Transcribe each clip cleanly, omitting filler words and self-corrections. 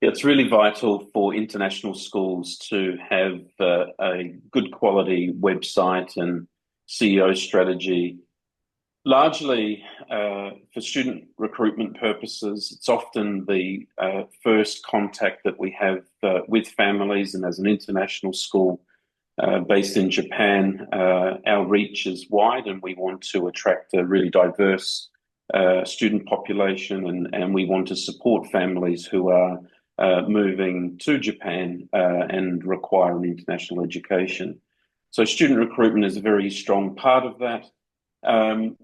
It's really vital for international schools to have a good quality website and SEO strategy, largely for student recruitment purposes. It's often the first contact that we have with families, and as an international school based in Japan, our reach is wide and we want to attract a really diverse student population, and we want to support families who are moving to Japan and require an international education. So student recruitment is a very strong part of that.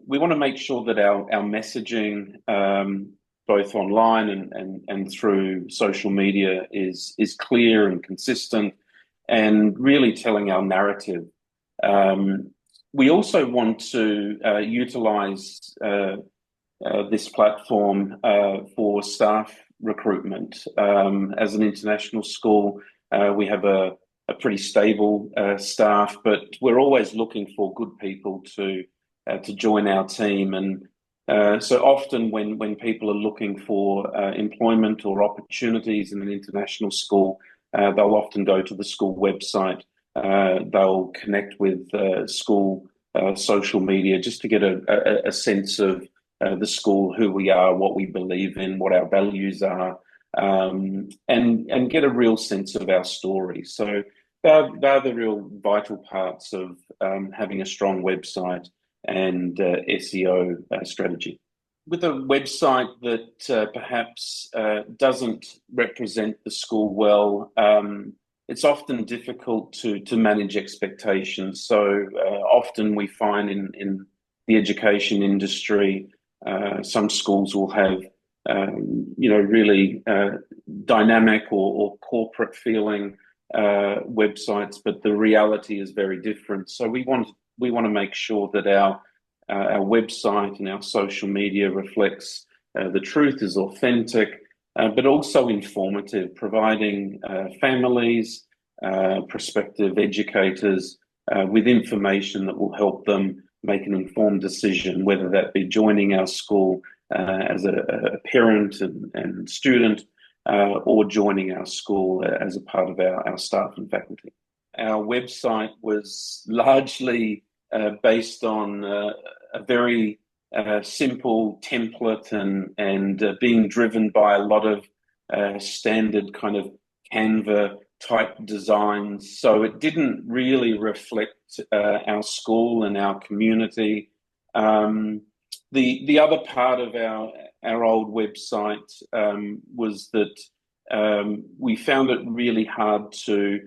We want to make sure that our messaging, both online and through social media, is clear and consistent, and really telling our narrative. We also want to utilize this platform for staff recruitment. As an international school, we have a pretty stable staff, but we're always looking for good people to join our team. And so often when people are looking for employment or opportunities in an international school, they'll often go to the school website. They'll connect with school social media just to get a sense of the school, who we are, what we believe in, what our values are, and get a real sense of our story. So they're the real vital parts of having a strong website and SEO strategy. With a website that perhaps doesn't represent the school well, it's often difficult to manage expectations. So often we find in the education industry, some schools will have really dynamic or corporate feeling websites, but the reality is very different. So we want to make sure that our website and our social media reflects the truth, is authentic, but also informative, providing families, prospective educators with information that will help them make an informed decision, whether that be joining our school as a parent and student, or joining our school as a part of our staff and faculty. Our website was largely based on a very simple template and being driven by a lot of standard kind of Canva type designs. So it didn't really reflect our school and our community. The other part of our old website was that we found it really hard to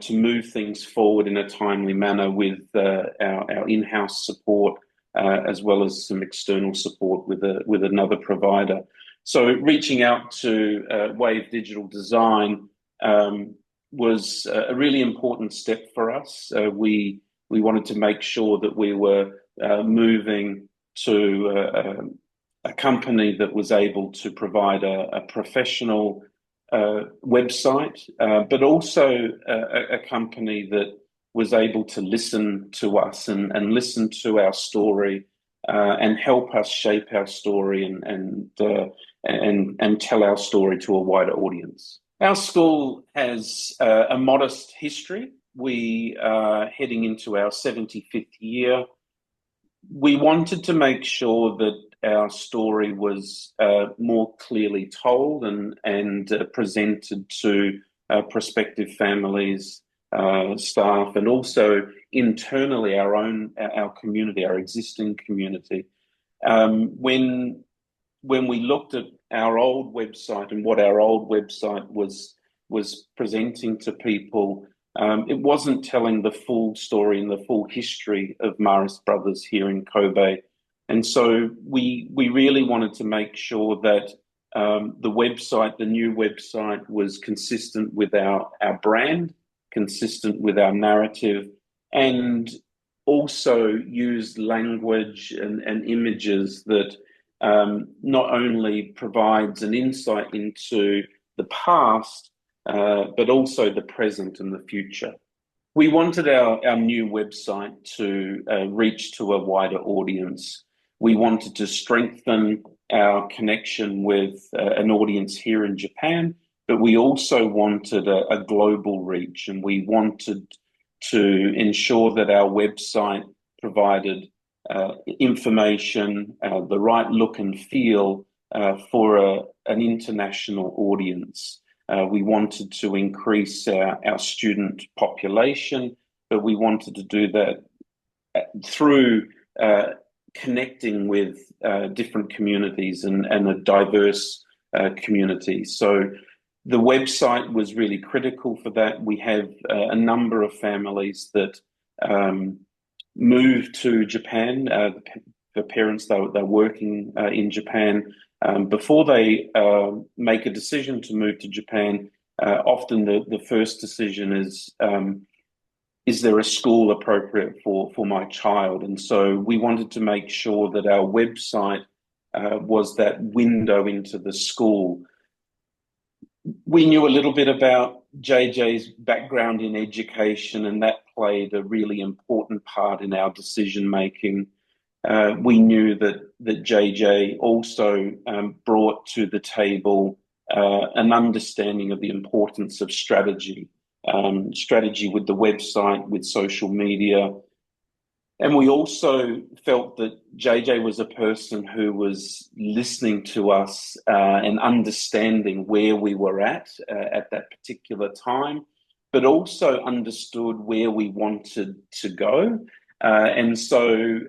move things forward in a timely manner with our in-house support, as well as some external support with another provider. So reaching out to Wave Digital Design was a really important step for us. We wanted to make sure that we were moving to a company that was able to provide a professional website, but also a company that was able to listen to us and listen to our story and help us shape our story and tell our story to a wider audience. Our school has a modest history. We are heading into our 75th year. We wanted to make sure that our story was more clearly told and presented to prospective families, staff, and also internally our community, our existing community. When we looked at our old website and what our old website was presenting to people, it wasn't telling the full story and the full history of Marist Brothers here in Kobe. And so we really wanted to make sure that the new website was consistent with our brand, consistent with our narrative, and also used language and images that not only provides an insight into the past, but also the present and the future. We wanted our new website to reach to a wider audience. We wanted to strengthen our connection with an audience here in Japan, but we also wanted a global reach, and we wanted to ensure that our website provided information, the right look and feel for an international audience. We wanted to increase our student population, but we wanted to do that through connecting with different communities and a diverse community. So the website was really critical for that. We have a number of families that moved to Japan. The parents, they're working in Japan. Before they make a decision to move to Japan, often the first decision is there a school appropriate for my child? And so we wanted to make sure that our website was that window into the school. We knew a little bit about JJ's background in education, and that played a really important part in our decision making. We knew that JJ also brought to the table an understanding of the importance of strategy with the website, with social media. And we also felt that JJ was a person who was listening to us and understanding where we were at that particular time, but also understood where we wanted to go. And so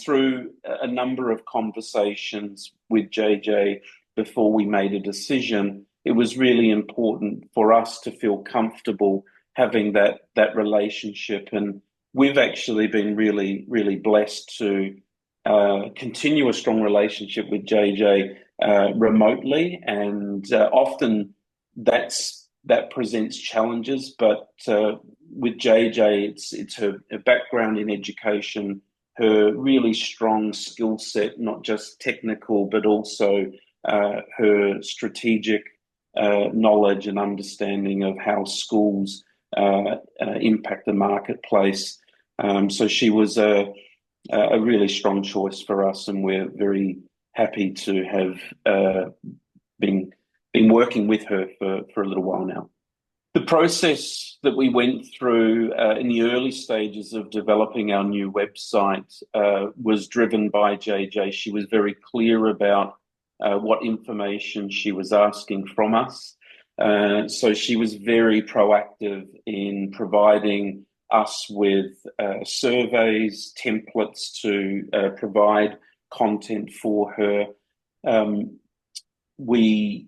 through a number of conversations with JJ before we made a decision, it was really important for us to feel comfortable having that relationship. And we've actually been really, really blessed to continue a strong relationship with JJ remotely. And often that presents challenges, but with JJ, it's her background in education, her really strong skill set, not just technical, but also her strategic knowledge and understanding of how schools impact the marketplace. So she was a really strong choice for us, and we're very happy to have been working with her for a little while now. The process that we went through in the early stages of developing our new website was driven by JJ. She was very clear about what information she was asking from us. So she was very proactive in providing us with surveys, templates to provide content for her. We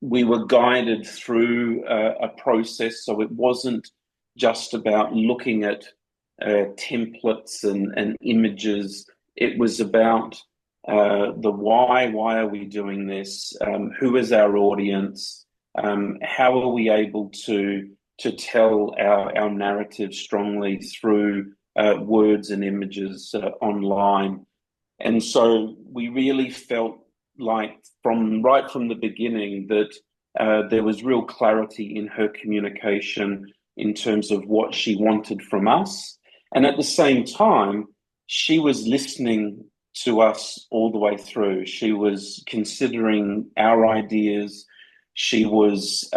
were guided through a process, so it wasn't just about looking at templates and images. It was about the why. Why are we doing this? Who is our audience? How are we able to tell our narrative strongly through words and images online? And so we really felt like right from the beginning that there was real clarity in her communication in terms of what she wanted from us. And at the same time, she was listening to us all the way through. She was considering our ideas. She was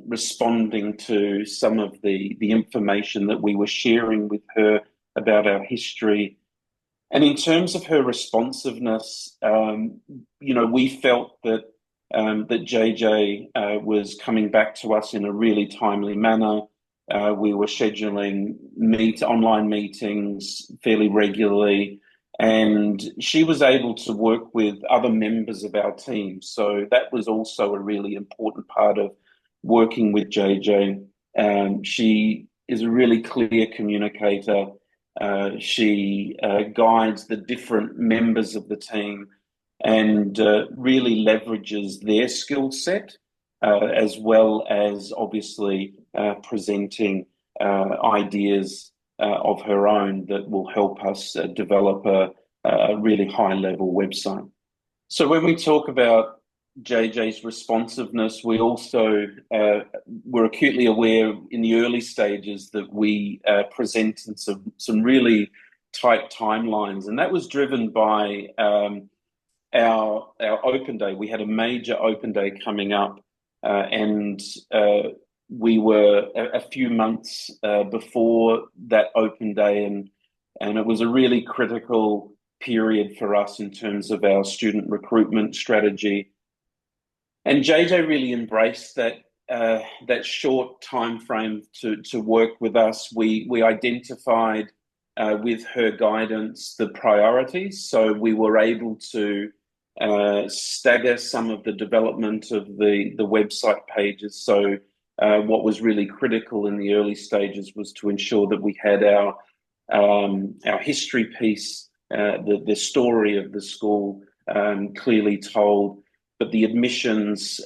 responding to some of the information that we were sharing with her about our history. And in terms of her responsiveness, we felt that JJ was coming back to us in a really timely manner. We were scheduling online meetings fairly regularly, and she was able to work with other members of our team. So that was also a really important part of working with JJ. She is a really clear communicator. She guides the different members of the team and really leverages their skill set, as well as obviously presenting ideas of her own that will help us develop a really high-level website. So when we talk about JJ's responsiveness, we also were acutely aware in the early stages that we presented some really tight timelines, and that was driven by our open day. We had a major open day coming up and we were a few months before that open day, and it was a really critical period for us in terms of our student recruitment strategy. And JJ really embraced that short time frame to work with us. We identified with her guidance the priorities, so we were able to stagger some of the development of the website pages. So what was really critical in the early stages was to ensure that we had our history piece, the story of the school clearly told, but the admissions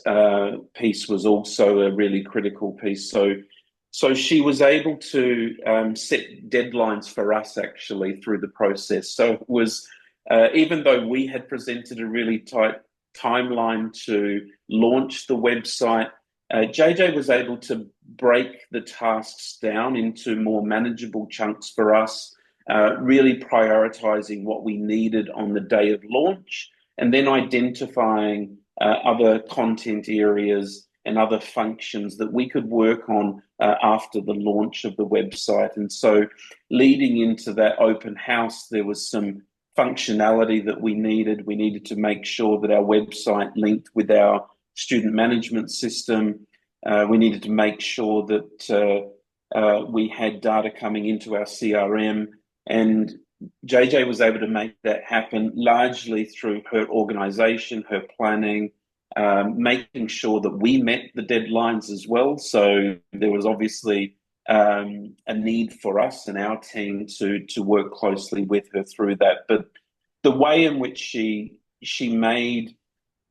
piece was also a really critical piece. So she was able to set deadlines for us actually through the process. So it was, even though we had presented a really tight timeline to launch the website, JJ was able to break the tasks down into more manageable chunks for us, really prioritizing what we needed on the day of launch, and then identifying other content areas and other functions that we could work on after the launch of the website. And so leading into that open house, there was some functionality that we needed. We needed to make sure that our website linked with our student management system. We needed to make sure that we had data coming into our CRM, and JJ was able to make that happen largely through her organization, her planning, making sure that we met the deadlines as well. So there was obviously a need for us and our team to work closely with her through that. But the way in which she made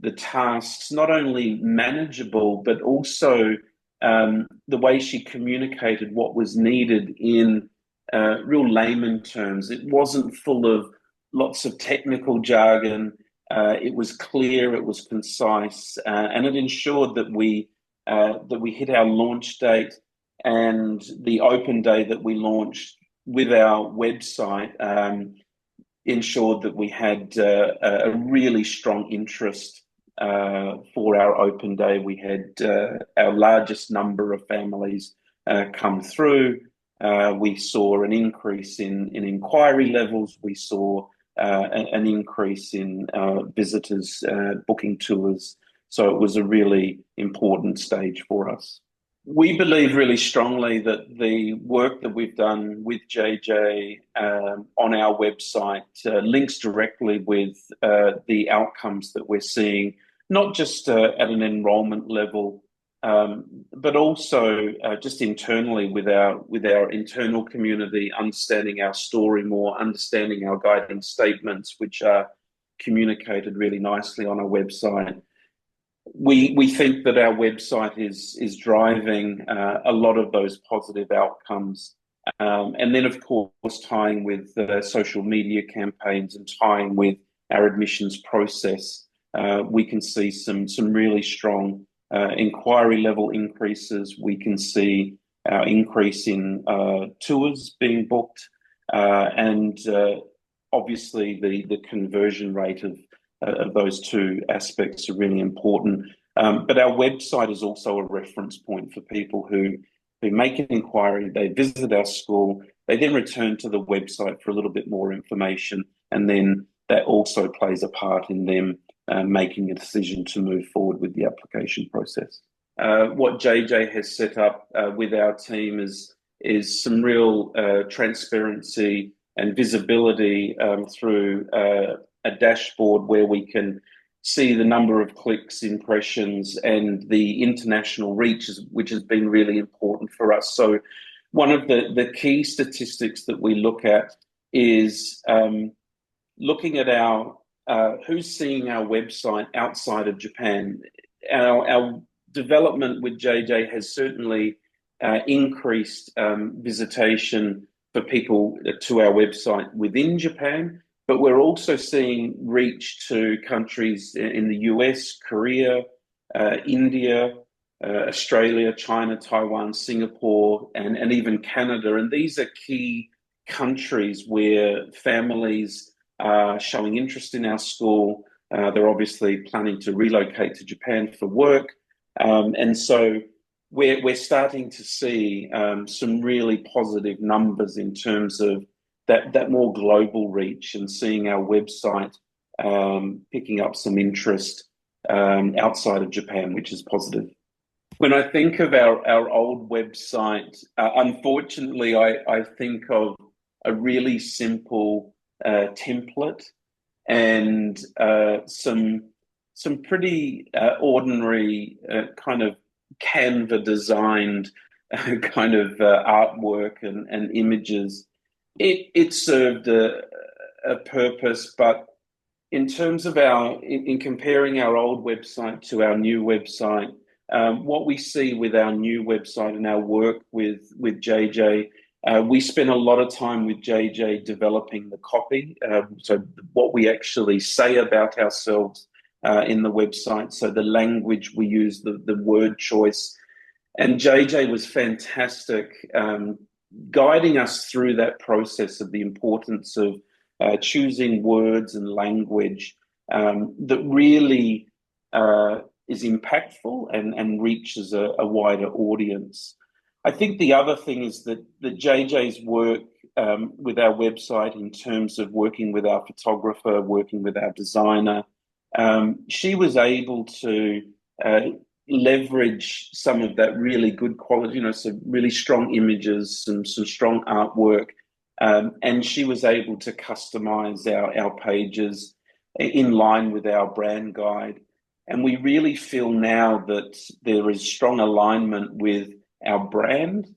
the tasks not only manageable, but also the way she communicated what was needed in real layman terms. It wasn't full of lots of technical jargon. It was clear, it was concise, and it ensured that we hit our launch date, and the open day that we launched with our website ensured that we had a really strong interest for our open day. We had our largest number of families come through. We saw an increase in inquiry levels. We saw an increase in visitors booking tours. So it was a really important stage for us. We believe really strongly that the work that we've done with JJ on our website links directly with the outcomes that we're seeing, not just at an enrolment level, but also just internally with our internal community, understanding our story more, understanding our guiding statements, which are communicated really nicely on our website. We think that our website is driving a lot of those positive outcomes. And then, of course, tying with social media campaigns and tying with our admissions process, we can see some really strong inquiry level increases. We can see our increase in tours being booked, and obviously the conversion rate of those two aspects are really important. But our website is also a reference point for people who make an inquiry, they visit our school, they then return to the website for a little bit more information, and then that also plays a part in them making a decision to move forward with the application process. What JJ has set up with our team is some real transparency and visibility through a dashboard where we can see the number of clicks, impressions, and the international reach, which has been really important for us. So one of the key statistics that we look at is looking at our who's seeing our website outside of Japan. Our development with JJ has certainly increased visitation for people to our website within Japan, but we're also seeing reach to countries in the US, Korea, India, Australia, China, Taiwan, Singapore, and even Canada. And these are key countries where families are showing interest in our school. They're obviously planning to relocate to Japan for work, And so we're starting to see some really positive numbers in terms of that more global reach, and seeing our website picking up some interest outside of Japan, which is positive. When I think of our old website, unfortunately, I think of a really simple template and some pretty ordinary kind of Canva designed kind of artwork and images. It served a purpose, but in terms of in comparing our old website to our new website, what we see with our new website and our work with JJ, we spend a lot of time with JJ developing the copy. So what we actually say about ourselves in the website. So the language we use, the word choice. And JJ was fantastic guiding us through that process of the importance of choosing words and language that really is impactful and reaches a wider audience. I think the other thing is that JJ's work with our website, in terms of working with our photographer, working with our designer, she was able to leverage some of that really good quality, some really strong images, some strong artwork, and she was able to customize our pages in line with our brand guide. And we really feel now that there is strong alignment with our brand,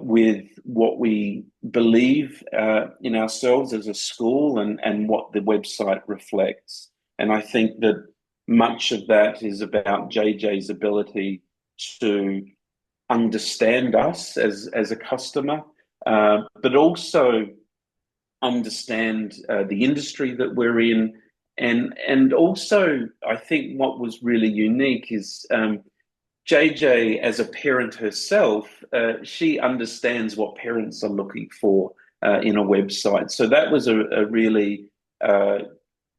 with what we believe in ourselves as a school, and what the website reflects. And I think that much of that is about JJ's ability to understand us as a customer, but also understand the industry that we're in. And also, I think what was really unique is JJ, as a parent herself, she understands what parents are looking for in a website. So that was a really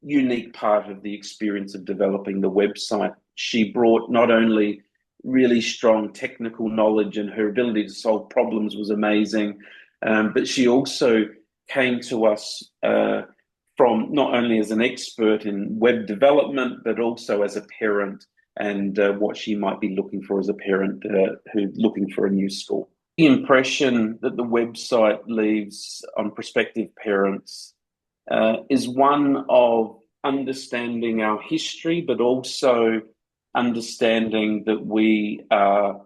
unique part of the experience of developing the website. She brought not only really strong technical knowledge, and her ability to solve problems was amazing, but she also came to us from not only as an expert in web development, but also as a parent, and what she might be looking for as a parent who's looking for a new school. The impression that the website leaves on prospective parents is one of understanding our history, but also understanding that we are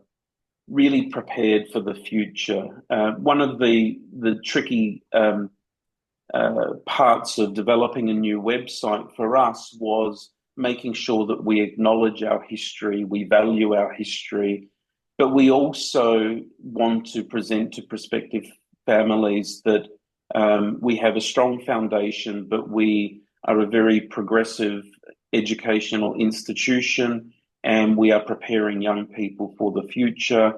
really prepared for the future. One of the tricky parts of developing a new website for us was making sure that we acknowledge our history, we value our history, but we also want to present to prospective families that we have a strong foundation, but we are a very progressive educational institution, and we are preparing young people for the future.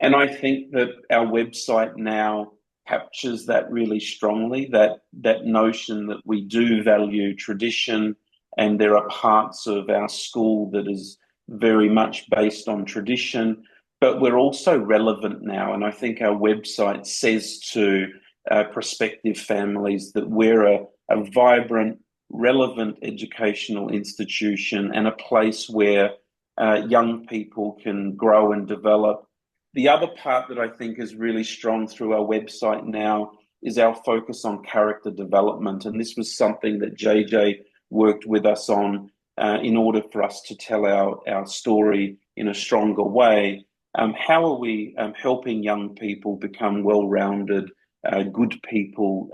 And I think that our website now captures that really strongly, that notion that we do value tradition, and there are parts of our school that is very much based on tradition, but we're also relevant now. And I think our website says to prospective families that we're a vibrant, relevant educational institution, and a place where young people can grow and develop. The other part that I think is really strong through our website now is our focus on character development. And this was something that JJ worked with us on in order for us to tell our story in a stronger way. How are we helping young people become well-rounded, good people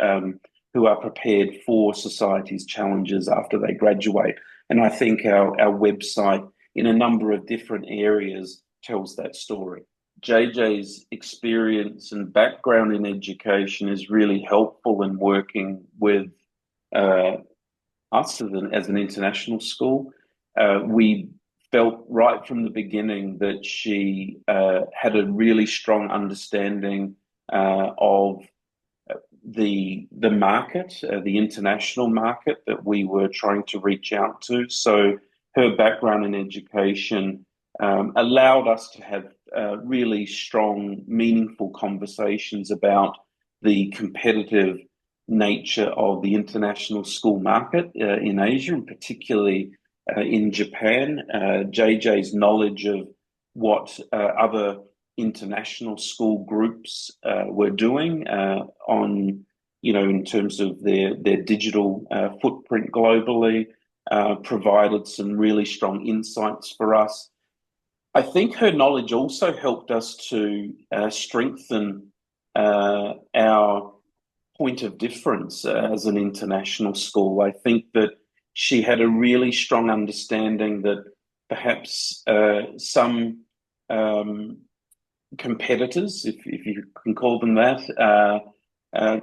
who are prepared for society's challenges after they graduate? And I think our website, in a number of different areas, tells that story. JJ's experience and background in education is really helpful in working with us as an international school. We felt right from the beginning that she had a really strong understanding of the market, the international market that we were trying to reach out to. So her background in education allowed us to have really strong, meaningful conversations about the competitive nature of the international school market in Asia, and particularly in Japan. JJ's knowledge of what other international school groups were doing in terms of their digital footprint globally, provided some really strong insights for us. I think her knowledge also helped us to strengthen our point of difference as an international school. I think that she had a really strong understanding that perhaps some competitors, if you can call them that,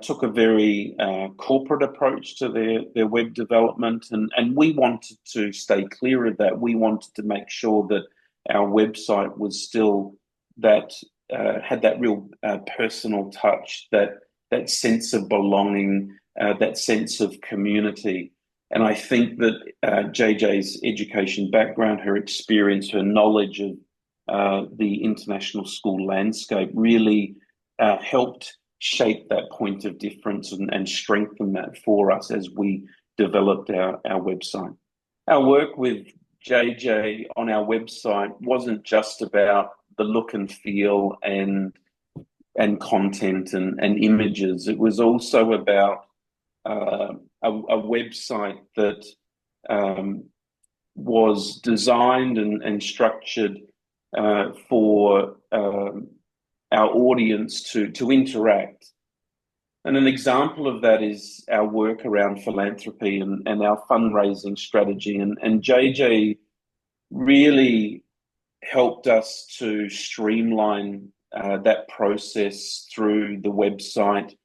took a very corporate approach to their web development, and we wanted to stay clear of that. We wanted to make sure that our website was still that had that real personal touch, that sense of belonging, that sense of community. And I think that JJ's education background, her experience, her knowledge of the international school landscape really helped shape that point of difference and strengthen that for us as we developed our website. Our work with JJ on our website wasn't just about the look and feel and content and images. It was also about a website that was designed and structured for our audience to interact. And an example of that is our work around philanthropy and our fundraising strategy. And JJ really helped us to streamline that process through the website.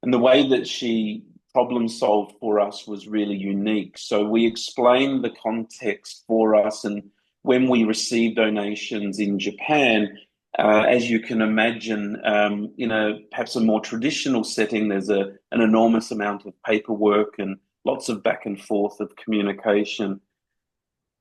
And the way that she problem solved for us was really unique. So we explained the context for us, and when we receive donations in Japan, as you can imagine, perhaps a more traditional setting, there's an enormous amount of paperwork and lots of back and forth of communication.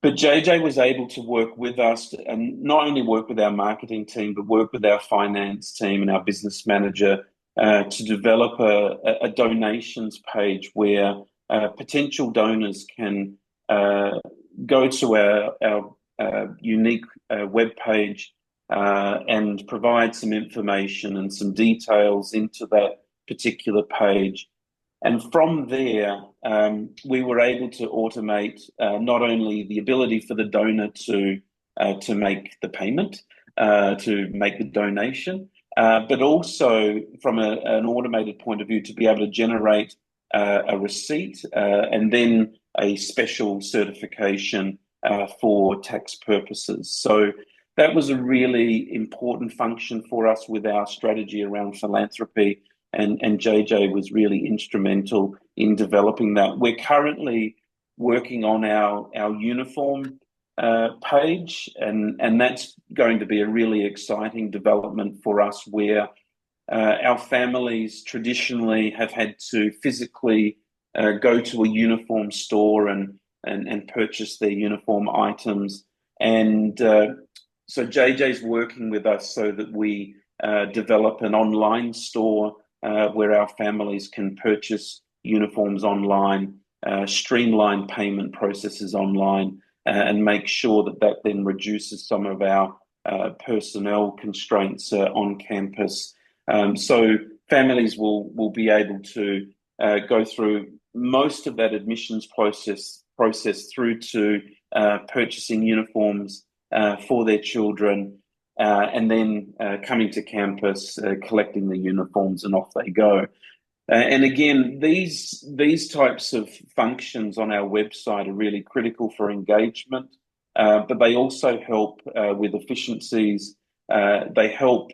But JJ was able to work with us, and not only work with our marketing team, but work with our finance team and our business manager to develop a donations page where potential donors can go to our unique web page and provide some information and some details into that particular page. And from there, we were able to automate not only the ability for the donor to make the payment, to make the donation, but also from an automated point of view to be able to generate a receipt and then a special certification for tax purposes. So that was a really important function for us with our strategy around philanthropy, and JJ was really instrumental in developing that. We're currently working on our uniform page, and that's going to be a really exciting development for us, where our families traditionally have had to physically go to a uniform store and purchase their uniform items. And so JJ's working with us so that we develop an online store where our families can purchase uniforms online, streamline payment processes online, and make sure that then reduces some of our personnel constraints on campus. So families will be able to go through most of that admissions process through to purchasing uniforms for their children, and then coming to campus, collecting the uniforms, and off they go. And again, these types of functions on our website are really critical for engagement, but they also help with efficiencies. They help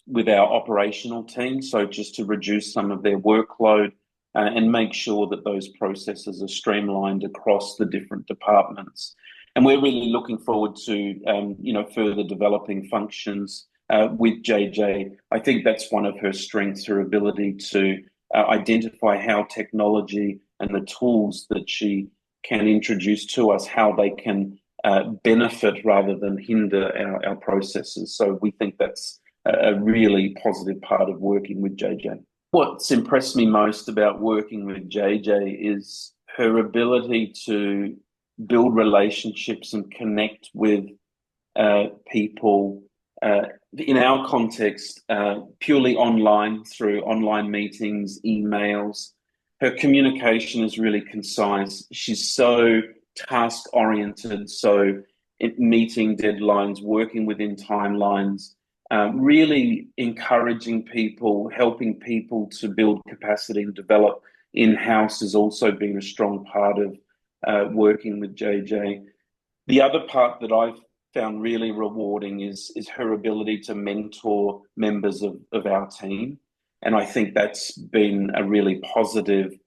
with our operational team, so just to reduce some of their workload and make sure that those processes are streamlined across the different departments. And we're really looking forward to further developing functions with JJ. I think that's one of her strengths, her ability to identify how technology and the tools that she can introduce to us, how they can benefit rather than hinder our processes. So we think that's a really positive part of working with JJ. What's impressed me most about working with JJ is her ability to build relationships and connect with people, in our context, purely online through online meetings, emails. Her communication is really concise. She's so task-oriented, so meeting deadlines, working within timelines, really encouraging people, helping people to build capacity and develop in-house has also been a strong part of working with JJ. The other part that I've found really rewarding is her ability to mentor members of our team. And I think that's been a really positive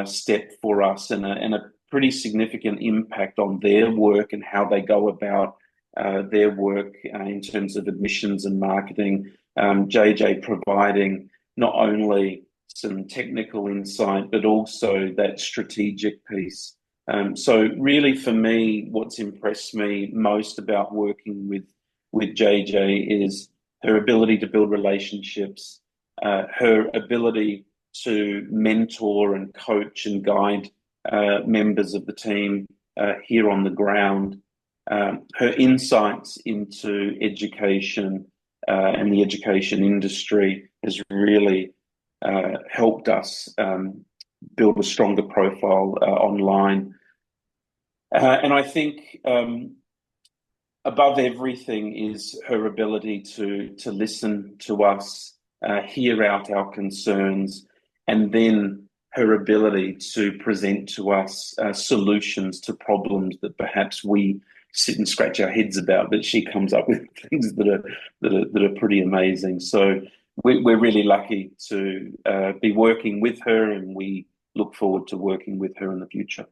step for us and a pretty significant impact on their work and how they go about their work in terms of admissions and marketing. JJ providing not only some technical insight, but also that strategic piece. So really for me, what's impressed me most about working with JJ is her ability to build relationships, her ability to mentor and coach and guide members of the team here on the ground, her insights into education and the education industry has really helped us build a stronger profile online. And I think above everything is her ability to listen to us, hear out our concerns, and then her ability to present to us solutions to problems that perhaps we sit and scratch our heads about, but she comes up with things that are pretty amazing. So we're really lucky to be working with her, and we look forward to working with her in the future.